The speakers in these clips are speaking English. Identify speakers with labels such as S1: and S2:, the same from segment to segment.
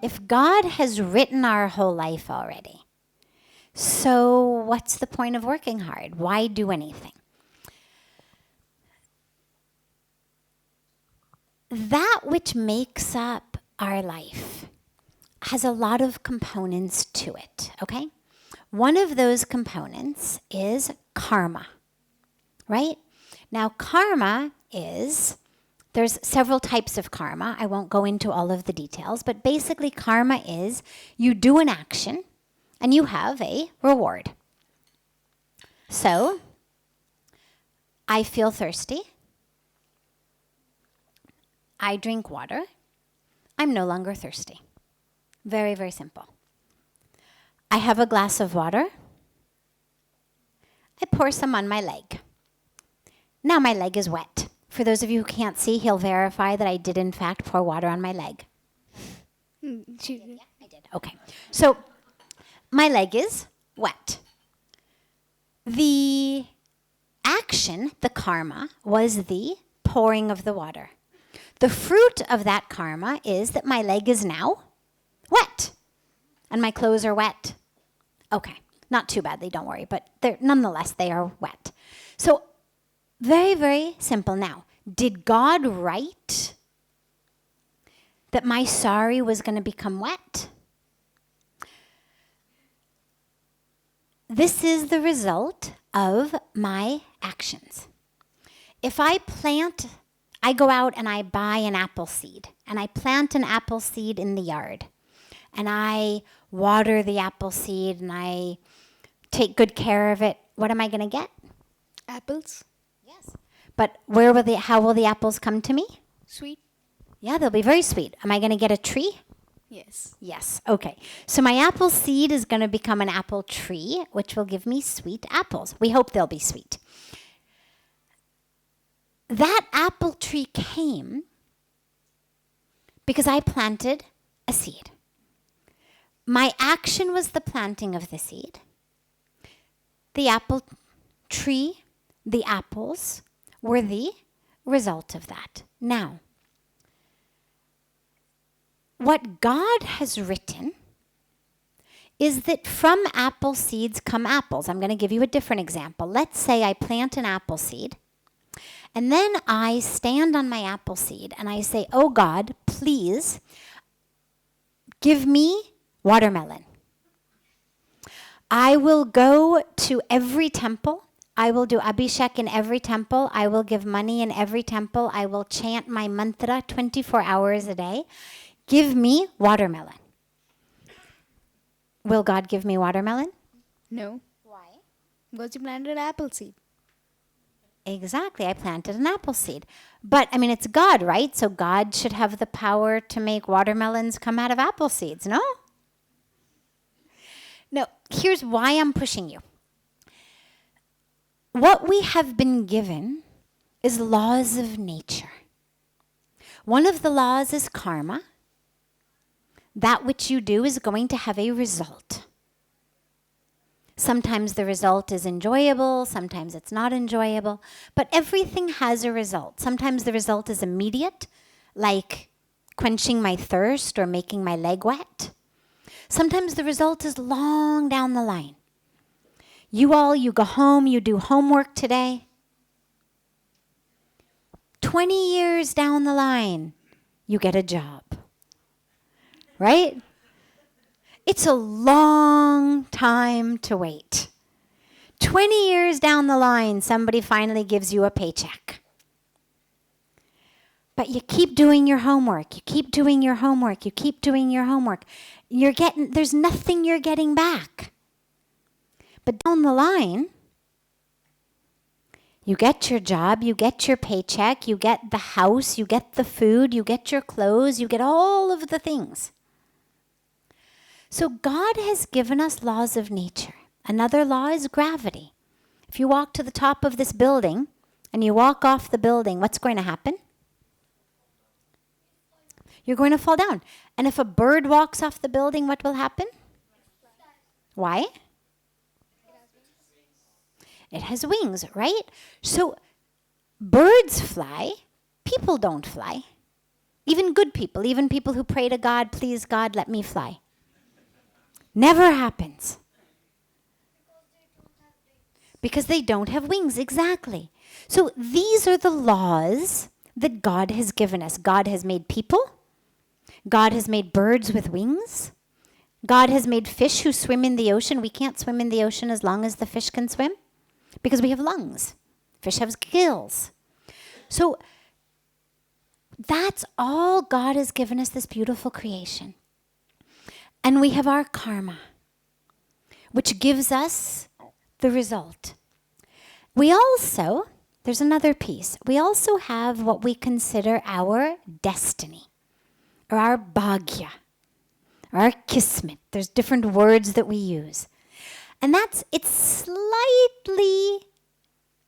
S1: If God has written our whole life already, so what's the point of working hard? Why do anything? That which makes up our life has a lot of components to it, okay? One of those components is karma, right? Now, karma is, there's several types of karma. I won't go into all of the details, but basically karma is you do an action and you have a reward. So, I feel thirsty. I drink water. I'm no longer thirsty. Very, very simple. I have a glass of water. I pour some on my leg. Now my leg is wet. For those of you who can't see, he'll verify that I did in fact pour water on my leg. Yeah, I did. Okay. So my leg is wet. The action, the karma, was the pouring of the water. The fruit of that karma is that my leg is now wet. And my clothes are wet. Okay, not too badly, don't worry, but nonetheless, they are wet. So, very, very simple. Now, did God write that my sari was going to become wet? This is the result of my actions. If I go out and I buy an apple seed, and I plant an apple seed in the yard, and I water the apple seed, and I take good care of it, what am I going to get?
S2: Apples.
S1: Yes. But how will the apples come to me?
S2: Sweet.
S1: Yeah, they'll be very sweet. Am I going to get a tree?
S2: Yes.
S1: Yes. Okay. So my apple seed is going to become an apple tree, which will give me sweet apples. We hope they'll be sweet. That apple tree came because I planted a seed. My action was the planting of the seed. The apple tree, the apples, were the result of that. Now, what God has written is that from apple seeds come apples. I'm going to give you a different example. Let's say I plant an apple seed. And then I stand on my apple seed and I say, oh God, please give me watermelon. I will go to every temple. I will do abhishek in every temple. I will give money in every temple. I will chant my mantra 24 hours a day. Give me watermelon. Will God give me watermelon?
S2: No.
S1: Why?
S2: Because you planted an apple seed.
S1: Exactly. I planted an apple seed. But, I mean, it's God, right? So God should have the power to make watermelons come out of apple seeds, no? No, here's why I'm pushing you. What we have been given is laws of nature. One of the laws is karma. That which you do is going to have a result. Sometimes the result is enjoyable, sometimes it's not enjoyable, but everything has a result. Sometimes the result is immediate, like quenching my thirst or making my leg wet. Sometimes the result is long down the line. You go home, you do homework today. 20 years down the line, you get a job. Right? It's a long time to wait. 20 years down the line, somebody finally gives you a paycheck. But you keep doing your homework. You keep doing your homework. You keep doing your homework. There's nothing you're getting back. But down the line, you get your job, you get your paycheck, you get the house, you get the food, you get your clothes, you get all of the things. So God has given us laws of nature. Another law is gravity. If you walk to the top of this building and you walk off the building, what's going to happen? You're going to fall down. And if a bird walks off the building, what will happen? Why? It has wings, right? So birds fly, people don't fly. Even good people, even people who pray to God, please God, let me fly. Never happens. Because they don't have wings, exactly. So these are the laws that God has given us. God has made people. God has made birds with wings. God has made fish who swim in the ocean. We can't swim in the ocean as long as the fish can swim because we have lungs. Fish have gills. So that's all God has given us, this beautiful creation. And we have our karma, which gives us the result. We also, there's another piece, we also have what we consider our destiny, or our bhagya, or our kismet. There's different words that we use. And it's slightly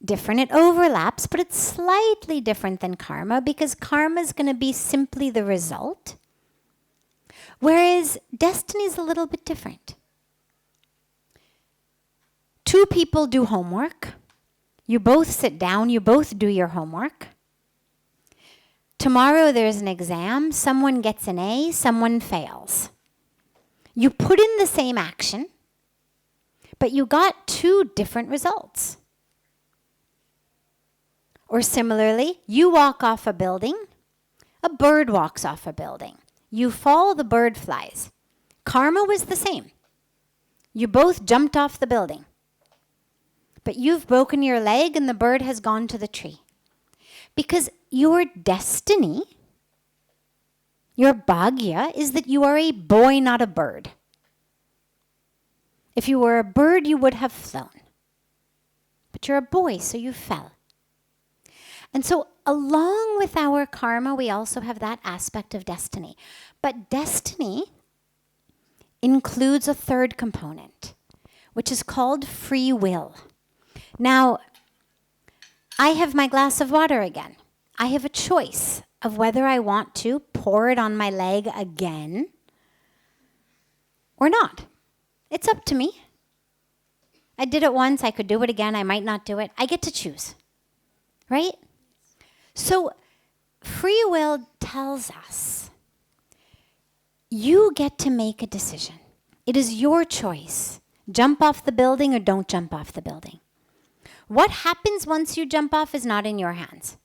S1: different. It overlaps, but it's slightly different than karma, because karma is going to be simply the result, whereas destiny is a little bit different. Two people do homework. You both sit down, you both do your homework. Tomorrow there's an exam, someone gets an A, someone fails. You put in the same action, but you got two different results. Or similarly, you walk off a building, a bird walks off a building. You fall, the bird flies. Karma was the same. You both jumped off the building. But you've broken your leg and the bird has gone to the tree. Because your destiny, your bhagya, is that you are a boy, not a bird. If you were a bird, you would have flown. But you're a boy, so you fell. And so along with our karma, we also have that aspect of destiny. But destiny includes a third component, which is called free will. Now, I have my glass of water again. I have a choice of whether I want to pour it on my leg again or not. It's up to me. I did it once, I could do it again, I might not do it. I get to choose, right? So free will tells us you get to make a decision. It is your choice. Jump off the building or don't jump off the building. What happens once you jump off is not in your hands.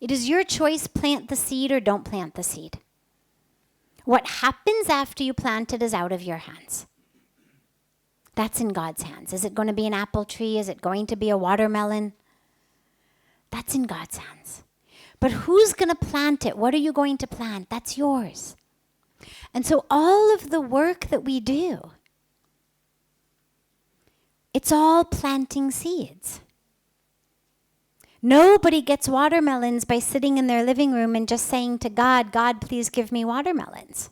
S1: It is your choice, plant the seed or don't plant the seed. What happens after you plant it is out of your hands. That's in God's hands. Is it going to be an apple tree? Is it going to be a watermelon? That's in God's hands. But who's going to plant it? What are you going to plant? That's yours. And so all of the work that we do, it's all planting seeds. Nobody gets watermelons by sitting in their living room and just saying to God, God, please give me watermelons.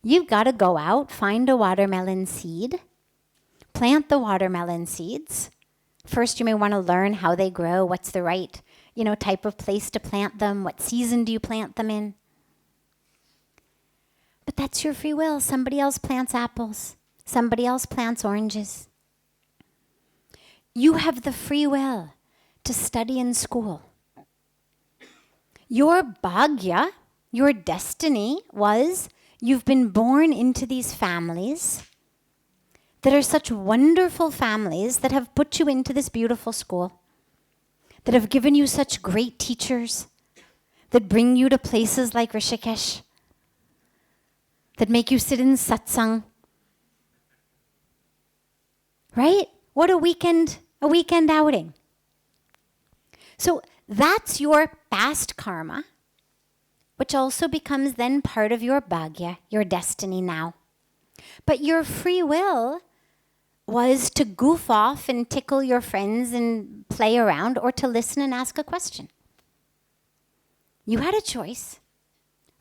S1: You've got to go out, find a watermelon seed, plant the watermelon seeds. First, you may want to learn how they grow, what's the right, type of place to plant them, what season do you plant them in. But that's your free will. Somebody else plants apples. Somebody else plants oranges. You have the free will to study in school. Your bhagya, your destiny was you've been born into these families that are such wonderful families that have put you into this beautiful school, that have given you such great teachers, that bring you to places like Rishikesh, that make you sit in satsang. Right? What a weekend outing. So that's your past karma, which also becomes then part of your bhagya, your destiny now. But your free will was to goof off and tickle your friends and play around, or to listen and ask a question. You had a choice,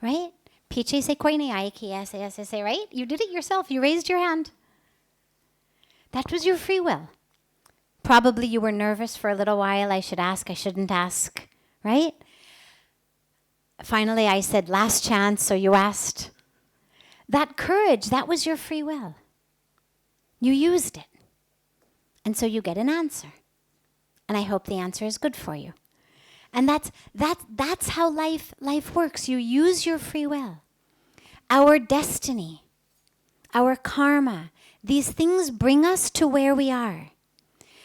S1: right? Piche se koi nahi aaye ki aise, right? You did it yourself. You raised your hand. That was your free will. Probably you were nervous for a little while. I should ask, I shouldn't ask, right? Finally, I said, last chance, so you asked. That courage, that was your free will. You used it. And so you get an answer. And I hope the answer is good for you. And that's how life works. You use your free will. Our destiny, our karma, these things bring us to where we are.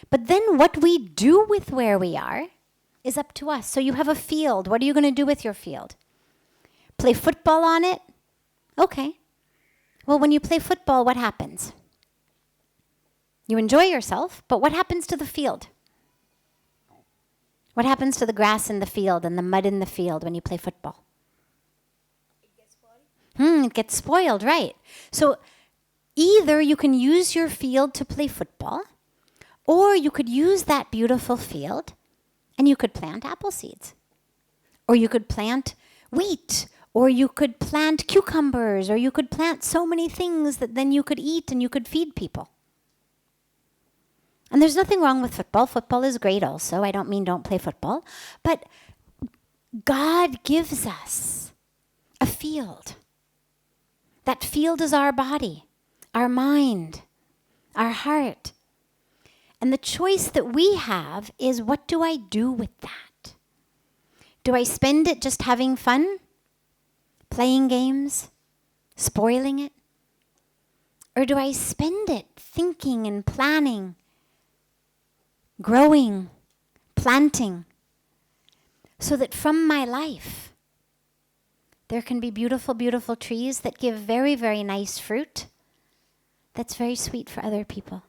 S1: But then what we do with where we are is up to us. So you have a field. What are you going to do with your field? Play football on it? Okay. Well, when you play football, what happens? You enjoy yourself, but what happens to the field? What happens to the grass in the field and the mud in the field when you play football? It gets spoiled, right. So either you can use your field to play football, or you could use that beautiful field and you could plant apple seeds. Or you could plant wheat, or you could plant cucumbers, or you could plant so many things that then you could eat and you could feed people. And there's nothing wrong with football. Football is great also. I don't mean don't play football. But God gives us a field. That field is our body, our mind, our heart. And the choice that we have is, what do I do with that? Do I spend it just having fun? Playing games? Spoiling it? Or do I spend it thinking and planning, growing, planting, so that from my life there can be beautiful, beautiful trees that give very, very nice fruit that's very sweet for other people?